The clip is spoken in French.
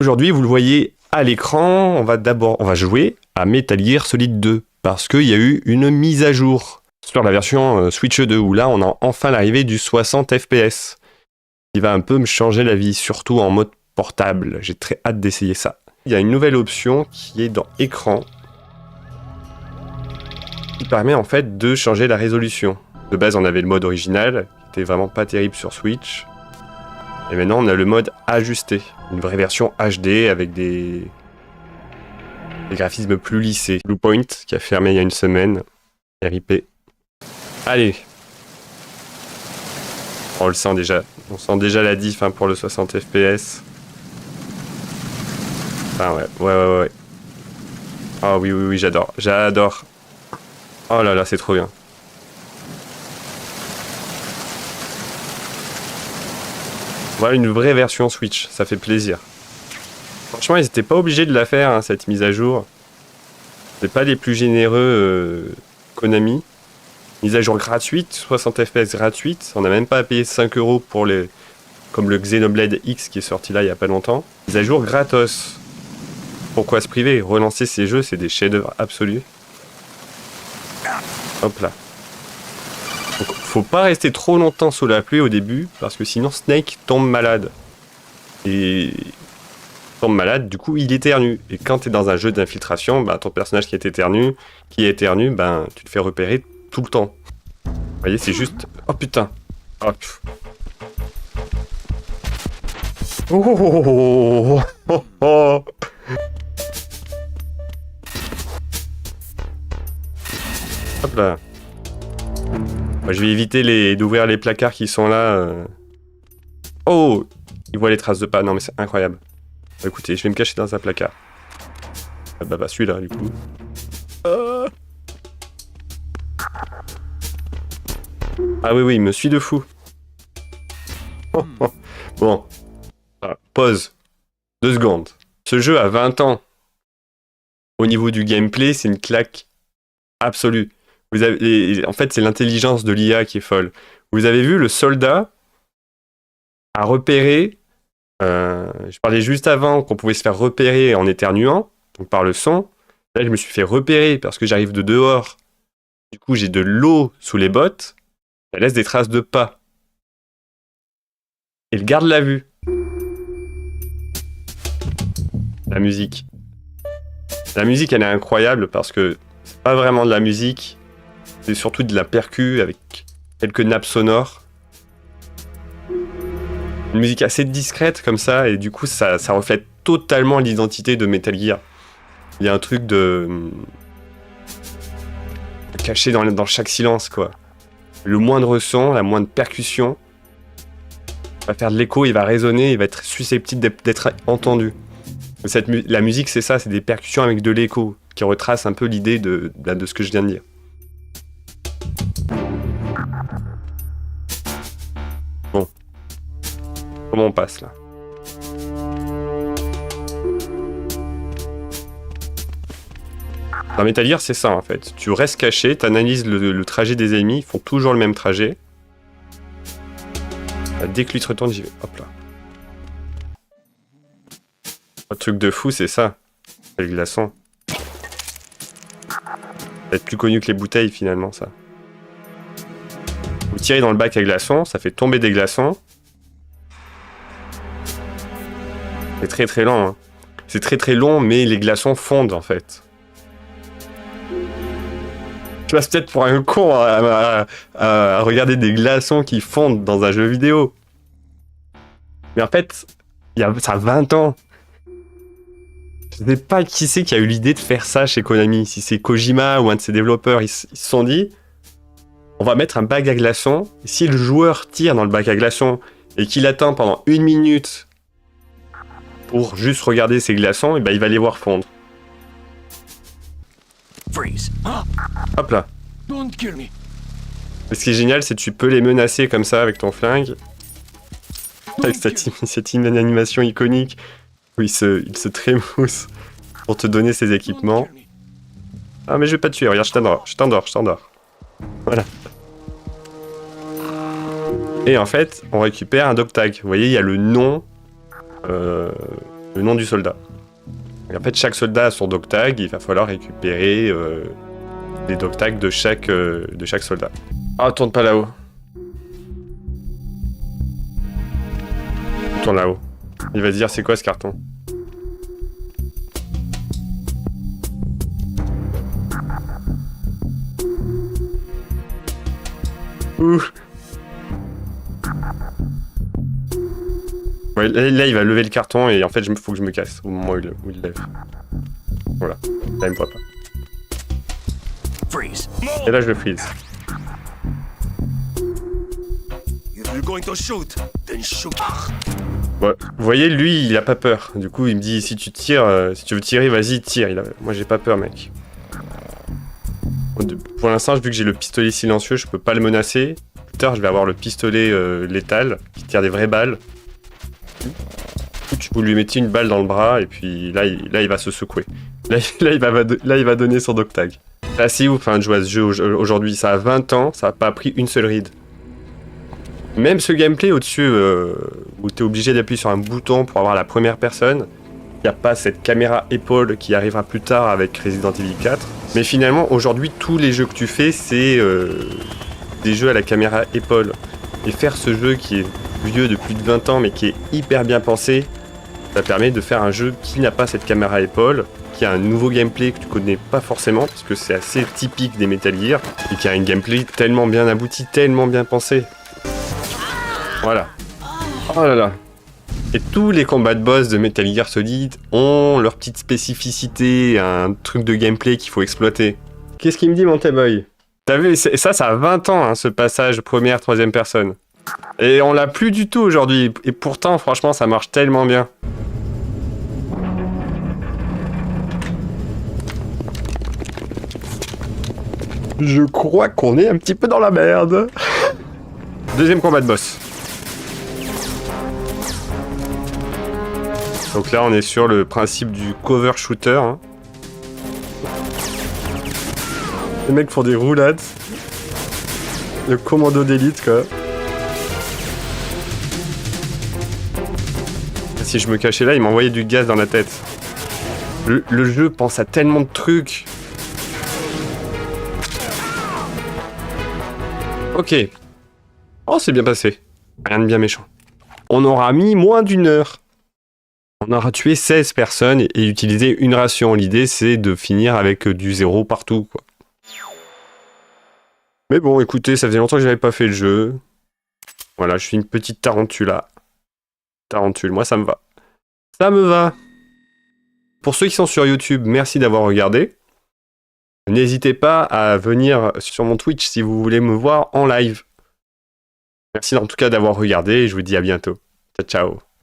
Aujourd'hui, vous le voyez à l'écran, on va jouer à Metal Gear Solid 2 parce qu'il y a eu une mise à jour sur la version Switch 2 où là, on a enfin l'arrivée du 60 FPS qui va un peu me changer la vie, surtout en mode portable. J'ai très hâte d'essayer ça. Il y a une nouvelle option qui est dans écran qui permet en fait de changer la résolution. De base, on avait le mode original qui était vraiment pas terrible sur Switch. Et maintenant, on a le mode ajusté. Une vraie version HD avec des graphismes plus lissés. Bluepoint qui a fermé il y a une semaine. RIP. Allez. On le sent déjà. On sent déjà la diff pour le 60 FPS. Ah ouais. Ah oui, j'adore. J'adore. Oh là là, c'est trop bien. Voilà une vraie version Switch, ça fait plaisir. Franchement, ils n'étaient pas obligés de la faire, cette mise à jour. C'est pas les plus généreux Konami. Mise à jour gratuite, 60 FPS gratuite. On n'a même pas à payer 5 € pour les... comme le Xenoblade X qui est sorti là il y a pas longtemps. Mise à jour gratos. Pourquoi se priver? Relancer ces jeux, c'est des chefs-d'œuvre absolus. Hop là. Donc, faut pas rester trop longtemps sous la pluie au début, parce que sinon Snake tombe malade. Et tombe malade, du coup il éternue. Et quand tu es dans un jeu d'infiltration, ton personnage qui éternue, tu te fais repérer tout le temps. Vous voyez, c'est juste... Oh putain. Hop. Oh. Hop là. Je vais éviter d'ouvrir les placards qui sont là. Oh, il voit les traces de pas. Non mais c'est incroyable. Écoutez, je vais me cacher dans un placard. Bah celui-là du coup. Ah oui, il me suit de fou. Bon. Pause. 2 secondes. Ce jeu a 20 ans. Au niveau du gameplay, c'est une claque absolue. En fait, c'est l'intelligence de l'IA qui est folle. Vous avez vu, le soldat a repéré... je parlais juste avant qu'on pouvait se faire repérer en éternuant, donc par le son. Là, je me suis fait repérer parce que j'arrive de dehors. Du coup, j'ai de l'eau sous les bottes. Ça laisse des traces de pas. Il garde la vue. La musique. La musique, elle est incroyable parce que c'est pas vraiment de la musique. C'est surtout de la percu avec quelques nappes sonores. Une musique assez discrète comme ça, et du coup ça reflète totalement l'identité de Metal Gear. Il y a un truc caché dans chaque silence, quoi. Le moindre son, la moindre percussion va faire de l'écho, il va résonner, il va être susceptible d'être entendu. La musique, c'est ça, c'est des percussions avec de l'écho qui retracent un peu l'idée de ce que je viens de dire. Bon. Comment on passe là? Dans Metal Gear, c'est ça en fait. Tu restes caché, tu analyses le trajet des ennemis, ils font toujours le même trajet. Dès que lui te retourne, j'y vais. Hop là. Le truc de fou, c'est ça. C'est le glaçon. Ça va être plus connu que les bouteilles finalement, ça. Vous tirez dans le bac à glaçons, ça fait tomber des glaçons. C'est très très lent. C'est très très long, mais les glaçons fondent en fait. Je passe peut-être pour un con à regarder des glaçons qui fondent dans un jeu vidéo. Mais en fait, ça a 20 ans. Je ne sais pas qui c'est qui a eu l'idée de faire ça chez Konami. Si c'est Kojima ou un de ses développeurs, ils se sont dit... On va mettre un bac à glaçons. Et si le joueur tire dans le bac à glaçons et qu'il attend pendant 1 minute pour juste regarder ses glaçons, il va les voir fondre. Hop là. Ce qui est génial, c'est que tu peux les menacer comme ça avec ton flingue. Avec cette animation iconique où il se trémousse pour te donner ses équipements. Ah mais je vais pas te tuer, regarde, je t'endors. Voilà. Et en fait, on récupère un dog tag. Vous voyez, il y a le nom de le nom du soldat. Et en fait, chaque soldat a son dog tag, il va falloir récupérer les dog tags de chaque soldat. Ah, tourne pas là-haut. Tourne là-haut. Il va se dire, c'est quoi ce carton? Ouh. Ouais, là, il va lever le carton et en fait, faut que je me casse au moment où il lève. Voilà. Là, il me voit pas. Freeze. Et là, je le freeze. You're going to shoot, then shoot. Ouais. Vous voyez, lui, il a pas peur. Du coup, il me dit, si tu tires, si tu veux tirer, vas-y, tire. Moi, j'ai pas peur, mec. Pour l'instant, vu que j'ai le pistolet silencieux, je peux pas le menacer. Plus tard, je vais avoir le pistolet létal, qui tire des vraies balles. Vous lui mettez une balle dans le bras, et puis là, il va se secouer. Là, il va donner son dog tag. C'est assez ouf de jouer à ce jeu aujourd'hui. Ça a 20 ans, ça a pas pris une seule ride. Même ce gameplay au-dessus, où tu es obligé d'appuyer sur un bouton pour avoir la première personne, il n'y a pas cette caméra épaule qui arrivera plus tard avec Resident Evil 4. Mais finalement, aujourd'hui, tous les jeux que tu fais, c'est des jeux à la caméra épaule. Et faire ce jeu qui est vieux de plus de 20 ans, mais qui est hyper bien pensé, ça permet de faire un jeu qui n'a pas cette caméra épaule, qui a un nouveau gameplay que tu connais pas forcément, parce que c'est assez typique des Metal Gear, et qui a un gameplay tellement bien abouti, tellement bien pensé. Voilà. Oh là là. Et tous les combats de boss de Metal Gear Solid ont leur petite spécificité, un truc de gameplay qu'il faut exploiter. Qu'est-ce qu'il me dit, mon boy? T'as vu, ça a 20 ans, ce passage première, troisième personne. Et on l'a plus du tout aujourd'hui. Et pourtant, franchement, ça marche tellement bien. Je crois qu'on est un petit peu dans la merde. Deuxième combat de boss. Donc là, on est sur le principe du cover shooter. Hein. Les mecs font des roulades. Le commando d'élite, quoi. Si je me cachais là, il m'envoyait du gaz dans la tête. Le jeu pense à tellement de trucs. Ok. Oh, c'est bien passé. Rien de bien méchant. On aura mis moins d'une heure. On aura tué 16 personnes et utilisé une ration. L'idée, c'est de finir avec du zéro partout, quoi. Mais bon, écoutez, ça faisait longtemps que j'avais pas fait le jeu. Voilà, je suis une petite tarentula. Tarentule, moi ça me va. Ça me va. Pour ceux qui sont sur YouTube, merci d'avoir regardé. N'hésitez pas à venir sur mon Twitch si vous voulez me voir en live. Merci en tout cas d'avoir regardé et je vous dis à bientôt. Ciao, ciao.